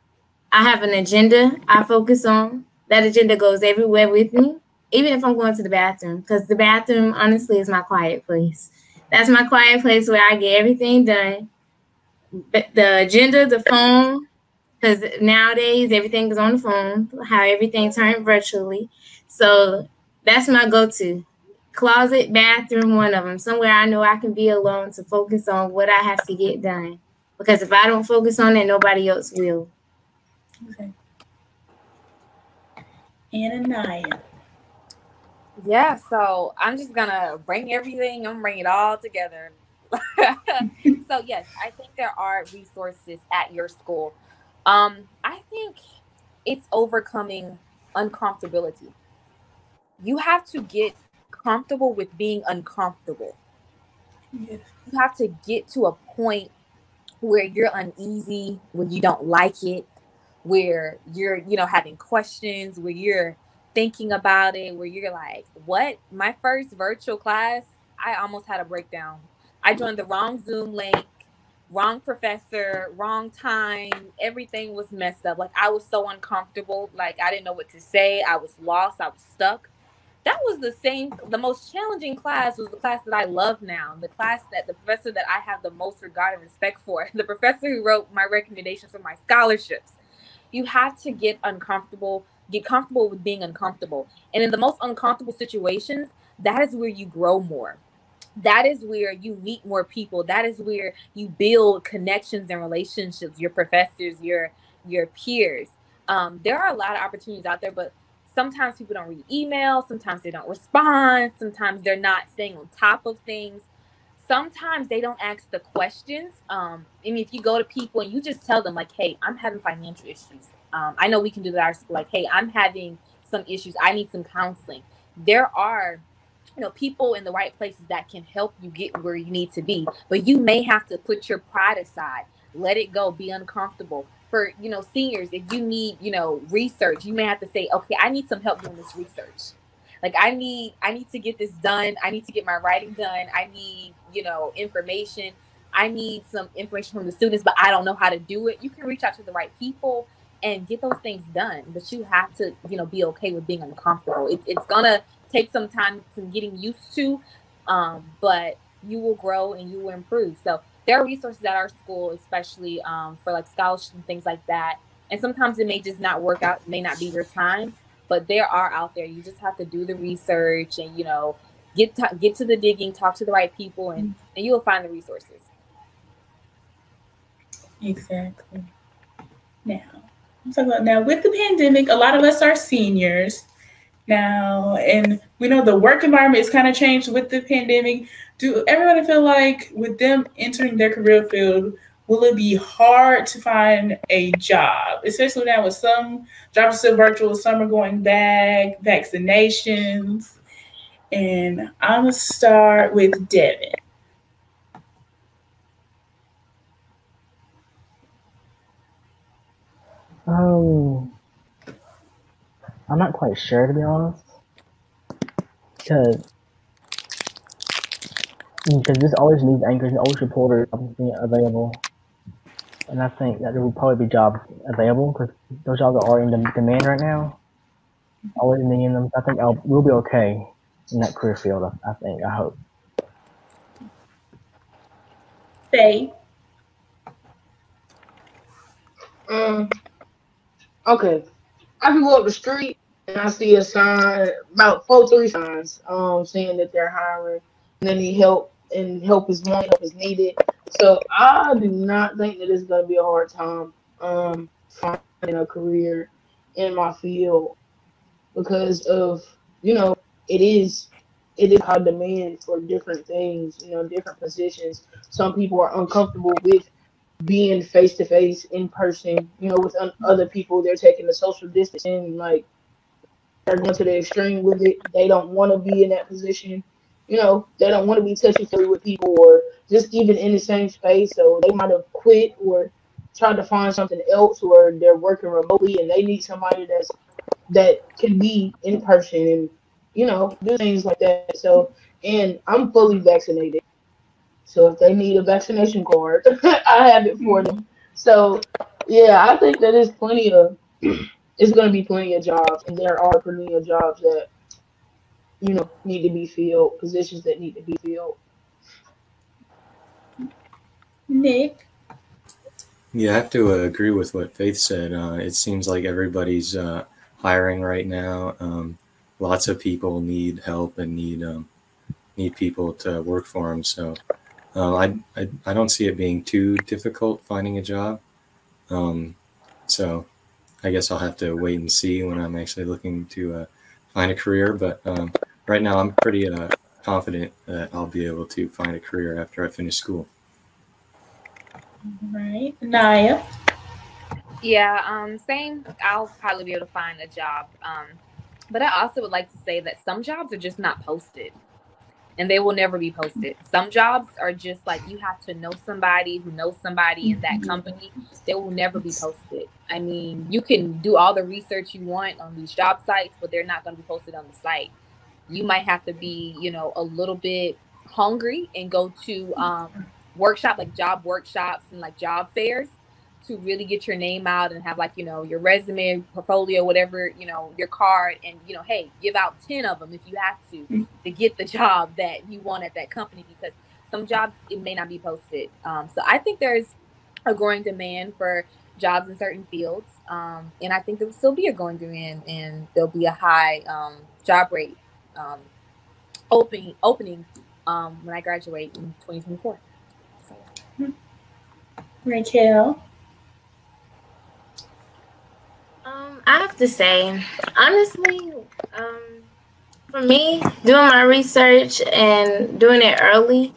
I have an agenda I focus on. That agenda goes everywhere with me, even if I'm going to the bathroom, because the bathroom, honestly, is my quiet place. That's my quiet place where I get everything done. But the agenda, the phone, because nowadays everything is on the phone, how everything turned virtually. So that's my go-to. Closet, bathroom, one of them. Somewhere I know I can be alone to focus on what I have to get done. Because if I don't focus on it, nobody else will. Okay. And Anaya. Yeah, so I'm just gonna bring everything. I'm gonna bring it all together. So yes, I think there are resources at your school. I think it's overcoming uncomfortability. you have to get comfortable with being uncomfortable. Yes. You have to get to a point where you're uneasy, where you don't like it, where you're, having questions, where you're thinking about it, where you're like, what? My first virtual class, I almost had a breakdown. I joined the wrong Zoom link, wrong professor, wrong time. Everything was messed up. Like, I was so uncomfortable. Like, I didn't know what to say. I was lost. I was stuck. That was the most challenging class was the class that I love now. The class that the professor that I have the most regard and respect for, the professor who wrote my recommendations for my scholarships. You have to get comfortable with being uncomfortable. And in the most uncomfortable situations, that is where you grow more. That is where you meet more people. That is where you build connections and relationships, your professors, your peers. There are a lot of opportunities out there, but sometimes people don't read emails. Sometimes they don't respond. Sometimes they're not staying on top of things. Sometimes they don't ask the questions. And if you go to people and you just tell them, like, hey, I'm having financial issues. I know we can do that at our school. Like, hey, I'm having some issues. I need some counseling. There are people in the right places that can help you get where you need to be. But you may have to put your pride aside, let it go, be uncomfortable. For, seniors, if you need, research, you may have to say, okay, I need some help doing this research. Like, I need to get this done. I need to get my writing done. I need, information. I need some information from the students, but I don't know how to do it. You can reach out to the right people and get those things done. But you have to, be okay with being uncomfortable. It's going to take some time, some getting used to, but you will grow and you will improve. So there are resources at our school, especially for like scholarships and things like that. And sometimes it may just not work out, it may not be your time, but there are out there. You just have to do the research and, get to the digging, talk to the right people, and you will find the resources. Exactly. Now, I'm talking about now with the pandemic, a lot of us are seniors now, and we know the work environment is kind of changed with the pandemic. Do everybody feel like with them entering their career field, will it be hard to find a job, especially now with some jobs still virtual, some are going back, vaccinations? And I'm gonna start with Devin. Um, I'm not quite sure, to be honest, because this always needs anchors and always reporters being available, and I think that there will probably be jobs available because those jobs are in demand right now. Always needing them. I think we'll be okay in that career field. I think. I hope. Faye. Okay. I can go up the street and I see a sign, about 4, 3 signs, saying that they're hiring and they need help and help is wanted, help is needed. So I do not think that it's gonna be a hard time finding a career in my field because of, you know, it is it is high demand for different things, different positions. Some people are uncomfortable with being face to face in person, with other people. They're taking the social distancing, like they're going to the extreme with it. They don't want to be in that position. They don't want to be touchy feely with people or just even in the same space. So they might have quit or tried to find something else, or they're working remotely and they need somebody that can be in person and do things like that. So, and I'm fully vaccinated. So if they need a vaccination card, I have it for them. So yeah, I think that there's plenty of it's going to be plenty of jobs, and there are plenty of jobs that need to be filled, positions that need to be filled. Nick. Yeah, I have to agree with what Faith said. It seems like everybody's hiring right now. Lots of people need help and need people to work for them. So I don't see it being too difficult finding a job. So I guess I'll have to wait and see when I'm actually looking to find a career. But right now, I'm pretty confident that I'll be able to find a career after I finish school. Right. Naya. Yeah, same. I'll probably be able to find a job But I also would like to say that some jobs are just not posted and they will never be posted. Some jobs are just like you have to know somebody who knows somebody in that company. They will never be posted. I mean, you can do all the research you want on these job sites, but they're not going to be posted on the site. You might have to be, a little bit hungry and go to workshop like job workshops and like job fairs to really get your name out and have like your resume, portfolio, whatever, your card, and hey, give out 10 of them if you have to get the job that you want at that company, because some jobs it may not be posted. So I think there's a growing demand for jobs in certain fields, and I think there will still be a growing demand, and there'll be a high job rate um, opening when I graduate in 2024. So. Raquel. I have to say, honestly, for me, doing my research and doing it early,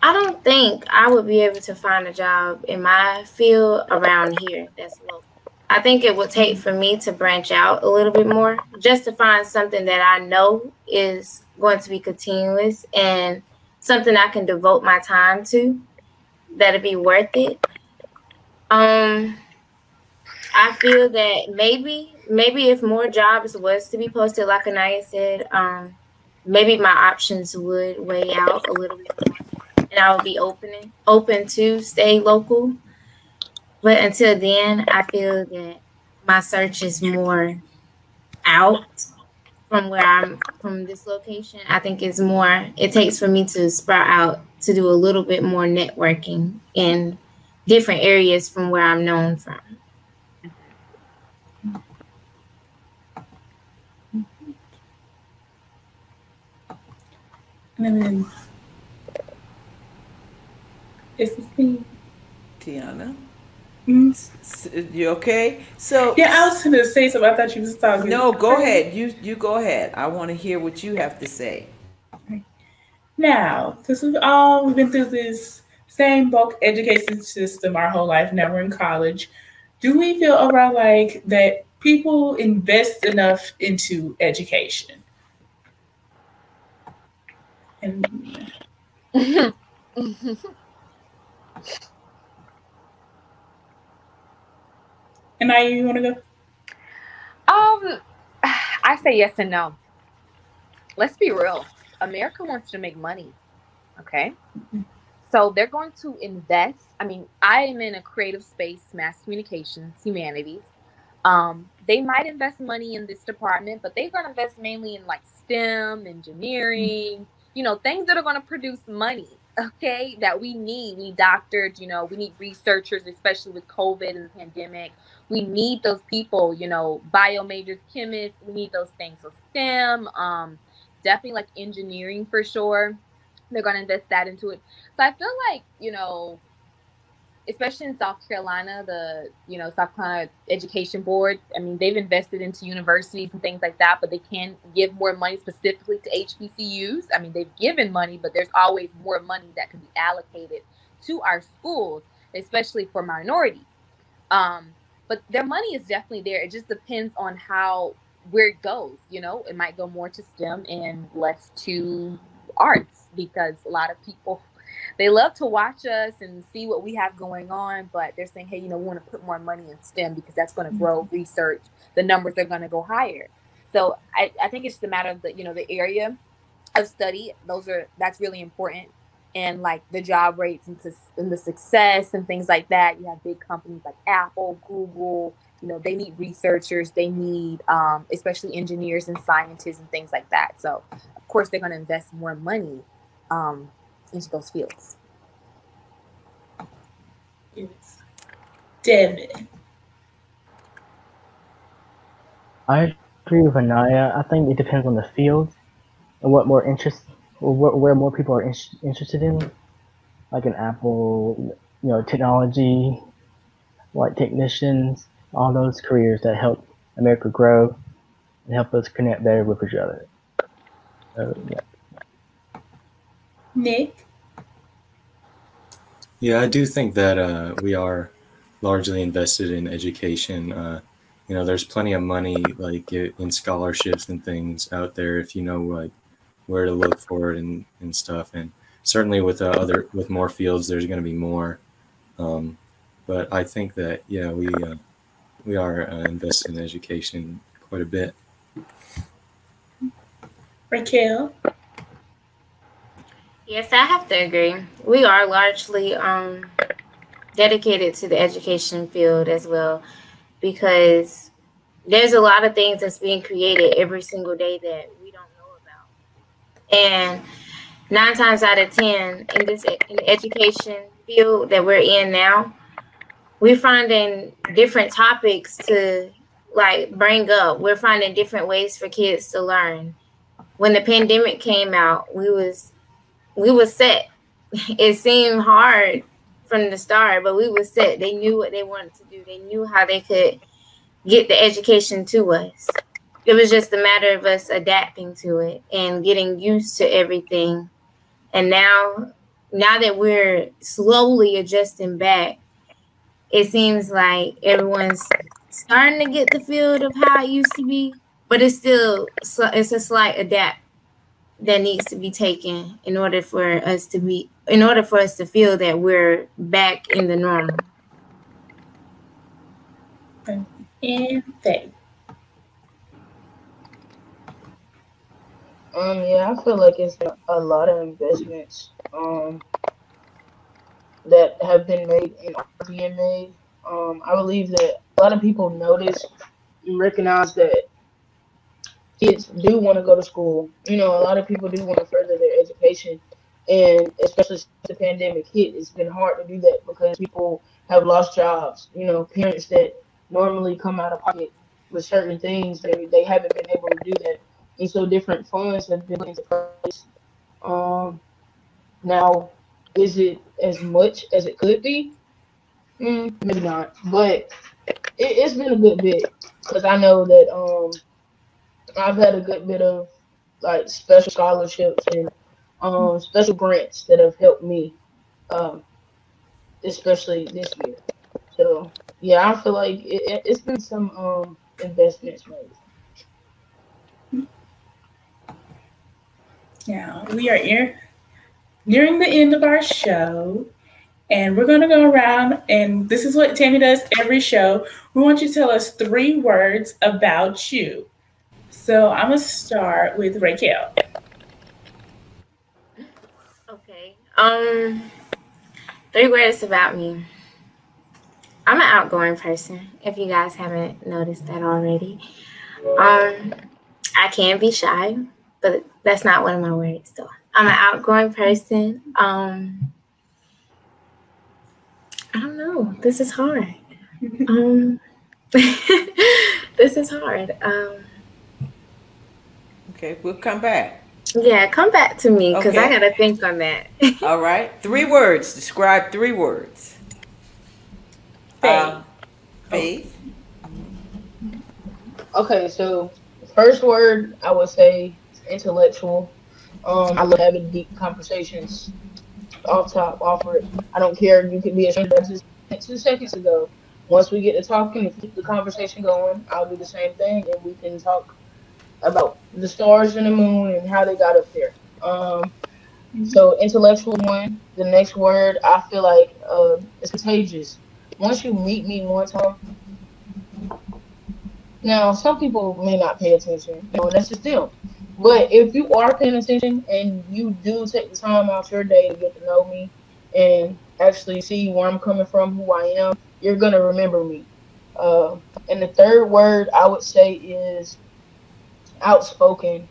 I don't think I would be able to find a job in my field around here that's local. I think it would take for me to branch out a little bit more just to find something that I know is going to be continuous and something I can devote my time to that'll be worth it. I feel that maybe if more jobs was to be posted, like Anaya said, maybe my options would weigh out a little bit more, and I would be open to stay local. But until then, I feel that my search is more out from this location. I think it's more. It takes for me to sprout out to do a little bit more networking in different areas from where I'm known from. And then it's Tiana. Mm-hmm. You okay? So yeah, I was going to say something. I thought you was talking. No, go ahead. You go ahead. I want to hear what you have to say. Now, since we've been through this same bulk education system our whole life, now we're in college, do we feel overall like that people invest enough into education? And now you want to go? I say yes and no. Let's be real. America wants to make money. Okay. So they're going to invest. I mean, I am in a creative space, mass communications, humanities. They might invest money in this department, but they're going to invest mainly in like STEM, engineering, things that are going to produce money. Okay, that we need. We need doctors, we need researchers, especially with COVID and the pandemic. We need those people, bio majors, chemists. We need those things. So STEM, definitely like engineering for sure. They're going to invest that into it. So I feel like, especially in South Carolina, the, South Carolina Education Board, I mean, they've invested into universities and things like that, but they can give more money specifically to HBCUs. I mean, they've given money, but there's always more money that can be allocated to our schools, especially for minorities. But their money is definitely there. It just depends on where it goes. It might go more to STEM and less to arts, because a lot of people, they love to watch us and see what we have going on, but they're saying, hey, we want to put more money in STEM because that's going to grow research. The numbers are going to go higher. So I think it's just a matter of the area of study. That's really important. And like the job rates and the success and things like that. You have big companies like Apple, Google, they need researchers. They need especially engineers and scientists and things like that. So of course they're going to invest more money into those fields. Yes. Devin. I agree with Anaya. I think it depends on the field and what more interest, or where more people are interested in, like in Apple, technology, like technicians, all those careers that help America grow and help us connect better with each other. So, yeah. Nick? Yeah, I do think that we are largely invested in education. there's plenty of money like in scholarships and things out there if you know like where to look for it and stuff. And certainly with more fields, there's going to be more. Um, but I think that we are invested in education quite a bit. Raquel? Yes, I have to agree. We are largely dedicated to the education field as well, because there's a lot of things that's being created every single day that we don't know about. And 9 times out of 10 in the education field that we're in now, we're finding different topics to like bring up. We're finding different ways for kids to learn. When the pandemic came out, we was set. It seemed hard from the start, but we was set. They knew what they wanted to do. They knew how they could get the education to us. It was just a matter of us adapting to it and getting used to everything. And now that we're slowly adjusting back, it seems like everyone's starting to get the feel of how it used to be, but it's a slight adapt that needs to be taken in order for us to feel that we're back in the normal. And Faye. Yeah, I feel like it's a lot of investments that have been made and are being made. I believe that a lot of people notice and recognize that kids do want to go to school. A lot of people do want to further their education, and especially since the pandemic hit, it's been hard to do that because people have lost jobs. Parents that normally come out of pocket with certain things, they haven't been able to do that, and so different funds have been put into place. Now, is it as much as it could be? Maybe not, but it's been a good bit because I know that I've had a good bit of like special scholarships and special grants that have helped me, um, especially this year. So yeah, I feel like it's been some investments made. Now, we are nearing the end of our show, and we're going to go around, and this is what Tammy does every show. We want you to tell us 3 words about you. So I'm going to start with Raquel. Okay. 3 words about me. I'm an outgoing person, if you guys haven't noticed that already. I can be shy, but that's not one of my words, though. I'm an outgoing person. I don't know. This is hard. This is hard. Okay, we'll come back. Yeah, come back to me because I got to think on that. All right. 3 words. Describe 3 words. Faith. Okay, so first word I would say is intellectual. I love having deep conversations off top, off it. I don't care. You could be a stranger just 2 seconds ago. Once we get to talking and keep the conversation going, I'll do the same thing, and we can talk about the stars and the moon and how they got up there. So intellectual one. The next word I feel like is contagious. Once you meet me one time, now some people may not pay attention, that's just them. But if you are paying attention and you do take the time out your day to get to know me and actually see where I'm coming from, who I am, you're gonna remember me. And the third word I would say is outspoken.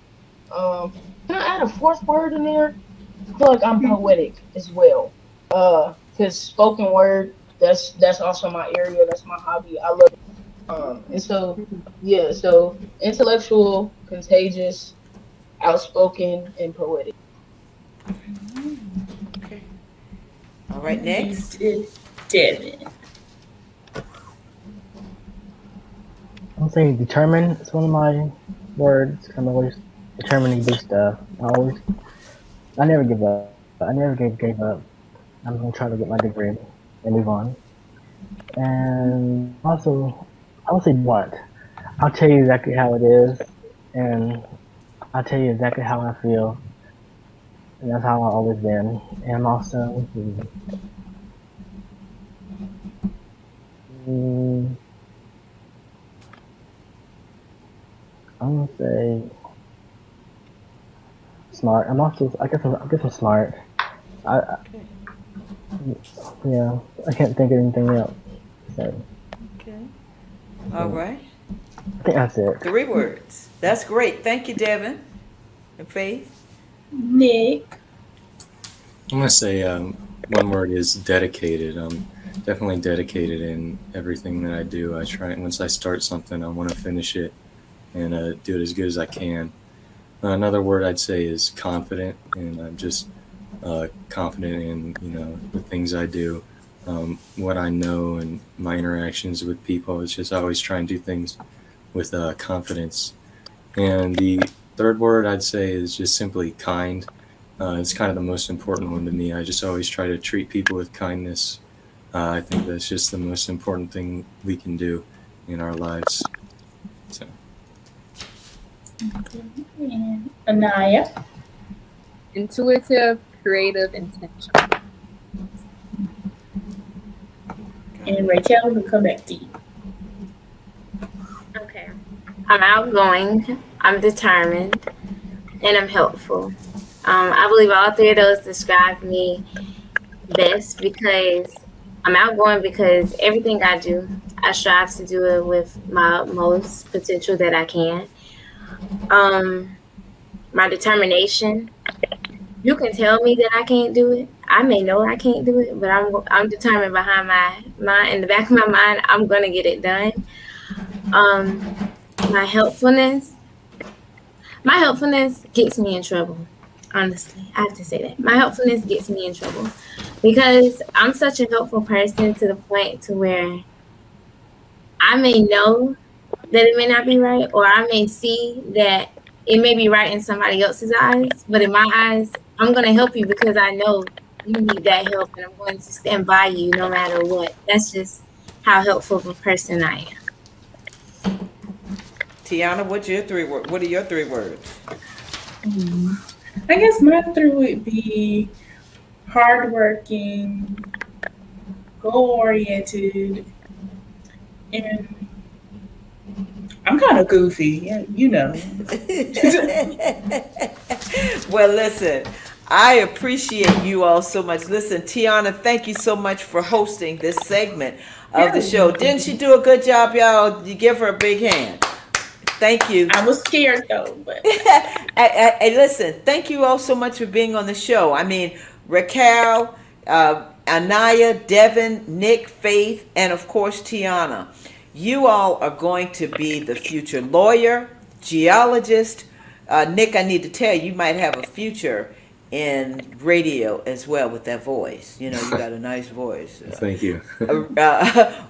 Can I add a 4th word in there? I feel like I'm poetic as well. Because spoken word, that's also my area. That's my hobby. I love it. And so, yeah. So intellectual, contagious, outspoken, and poetic. Okay. All right. Next, Devin. I'll say determined. It's one of my words. I'm always determined to do stuff. I never give up. I never gave up. I'm gonna try to get my degree and move on. And also, I would say blunt. I'll tell you exactly how it is, and I'll tell you exactly how I feel, and that's how I've always been. And also, mm, I'm gonna say smart. I guess I'm smart. I yeah, I can't think of anything else. So Okay. All right. I think that's it. 3 words. That's great. Thank you, Devin and Faith. Nick. I'm gonna say one word is dedicated. I'm definitely dedicated in everything that I do. I try, once I start something, I want to finish it and do it as good as I can. Another word I'd say is confident, and I'm just confident in the things I do, what I know, and my interactions with people. It's just I always try and do things with confidence. And the third word I'd say is just simply kind. It's kind of the most important one to me. I just always try to treat people with kindness. I think that's just the most important thing we can do in our lives. So. And Anaya. Intuitive, creative, intentional. And Raquel, we'll come back to you. Okay. I'm outgoing, I'm determined, and I'm helpful. I believe all 3 of those describe me best because I'm outgoing because everything I do, I strive to do it with my most potential that I can. My determination, you can tell me that I can't do it. I may know I can't do it, but I'm determined behind my mind. In the back of my mind, I'm gonna get it done. My helpfulness gets me in trouble. Honestly, I have to say that my helpfulness gets me in trouble because I'm such a helpful person to the point to where I may know that it may not be right, or I may see that it may be right in somebody else's eyes, but in my eyes, I'm going to help you because I know you need that help, and I'm going to stand by you no matter what. That's just how helpful of a person I am. Tiana, what are your 3 words? I guess my 3 would be hardworking, goal-oriented, and I'm kind of goofy, you know. Well, listen, I appreciate you all so much. Listen, Tiana, thank you so much for hosting this segment of the show. Didn't she do a good job, y'all? You give her a big hand. Thank you. I was scared though, but hey, listen, thank you all so much for being on the show. I mean, Raquel, Anaya, Devin, Nick, Faith, and of course Tiana. You all are going to be the future lawyer, geologist. Nick, I need to tell you, you might have a future in radio as well with that voice. You know, you got a nice voice. Thank you.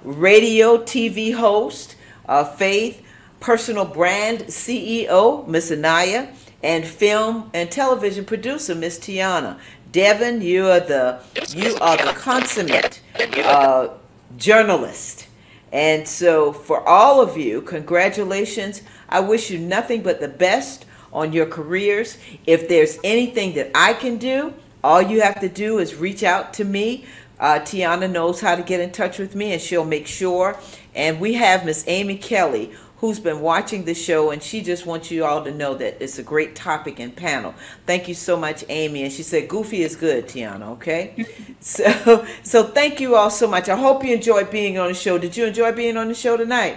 Radio, TV host, Faith, personal brand CEO, Miss Anaya, and film and television producer, Miss Tiana. Devin, you are the consummate journalist. And so for all of you, congratulations. I wish you nothing but the best on your careers. If there's anything that I can do, all you have to do is reach out to me. Tiana knows how to get in touch with me, and she'll make sure. And we have Miss Amy Kelly, who's been watching the show, and she just wants you all to know that it's a great topic and panel. Thank you so much, Amy. And she said, goofy is good, Tiana, okay? So thank you all so much. I hope you enjoyed being on the show. Did you enjoy being on the show tonight?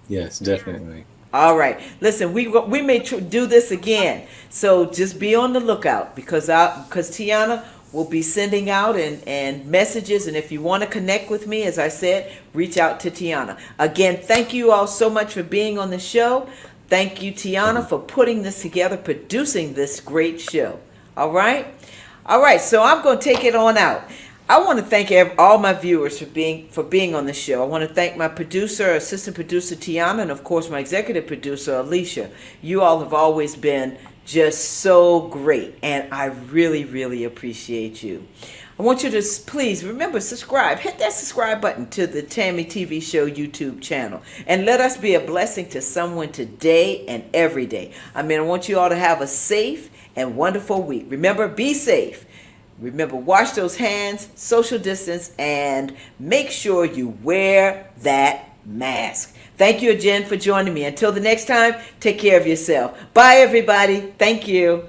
Yes, definitely. All right. Listen, we may do this again. So just be on the lookout because Tiana will be sending out and messages. And if you want to connect with me, as I said, reach out to Tiana. Again, thank you all so much for being on the show. Thank you, Tiana, for putting this together, producing this great show. All right? All right, so I'm going to take it on out. I want to thank all my viewers for being on the show. I want to thank my producer, assistant producer, Tiana, and of course my executive producer, Alicia. You all have always been just so great, and I really, really appreciate you. I want you to please remember, subscribe. Hit that subscribe button to the Tammy TV Show YouTube channel. And let us be a blessing to someone today and every day. I want you all to have a safe and wonderful week. Remember, be safe. Remember, wash those hands, social distance, and make sure you wear that mask. Thank you again for joining me. Until the next time, take care of yourself. Bye, everybody. Thank you.